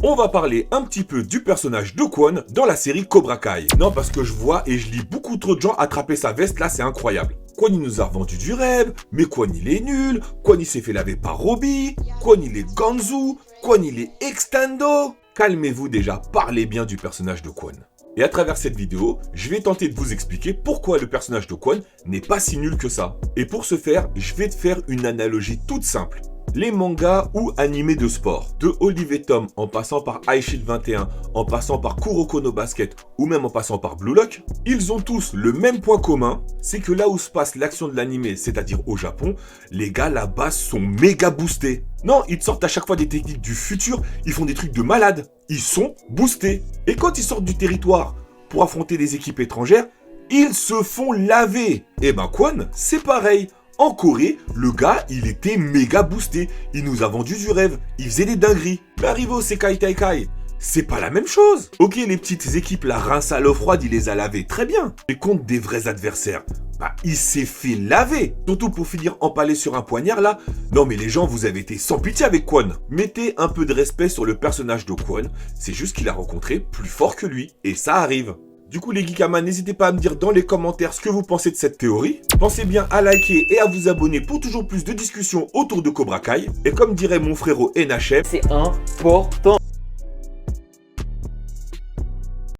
on va parler un petit peu du personnage de Kwon dans la série Cobra Kai. Non, parce que je vois et je lis beaucoup trop de gens attraper sa veste, là c'est incroyable. Kwon il nous a vendu du rêve, mais Kwon il est nul, Kwon il s'est fait laver par Robbie, Kwon il est Ganzu, Kwon il est Extendo. Calmez-vous déjà, parlez bien du personnage de Kwon. Et à travers cette vidéo, je vais tenter de vous expliquer pourquoi le personnage de Kwon n'est pas si nul que ça. Et pour ce faire, je vais te faire une analogie toute simple. Les mangas ou animés de sport, de Olive & Tom en passant par iShield 21, en passant par Kuroko no Basket ou même en passant par Blue Lock, ils ont tous le même point commun, c'est que là où se passe l'action de l'animé, c'est-à-dire au Japon, les gars là-bas sont méga boostés. Non, ils sortent à chaque fois des techniques du futur, ils font des trucs de malade, ils sont boostés. Et quand ils sortent du territoire pour affronter des équipes étrangères, ils se font laver. Et ben Kwon, c'est pareil. En Corée, le gars, il était méga boosté. Il nous a vendu du rêve. Il faisait des dingueries. Mais arrivé au Sekai Taikai, c'est pas la même chose. Ok, les petites équipes, la rince à l'eau froide, il les a lavées. Très bien. Mais contre des vrais adversaires, bah, il s'est fait laver. Surtout pour finir empalé sur un poignard, là. Non, mais les gens, vous avez été sans pitié avec Kwon. Mettez un peu de respect sur le personnage de Kwon. C'est juste qu'il a rencontré plus fort que lui. Et ça arrive. Du coup les geekamas, n'hésitez pas à me dire dans les commentaires ce que vous pensez de cette théorie. Pensez bien à liker et à vous abonner pour toujours plus de discussions autour de Cobra Kai. Et comme dirait mon frérot NHM, c'est important.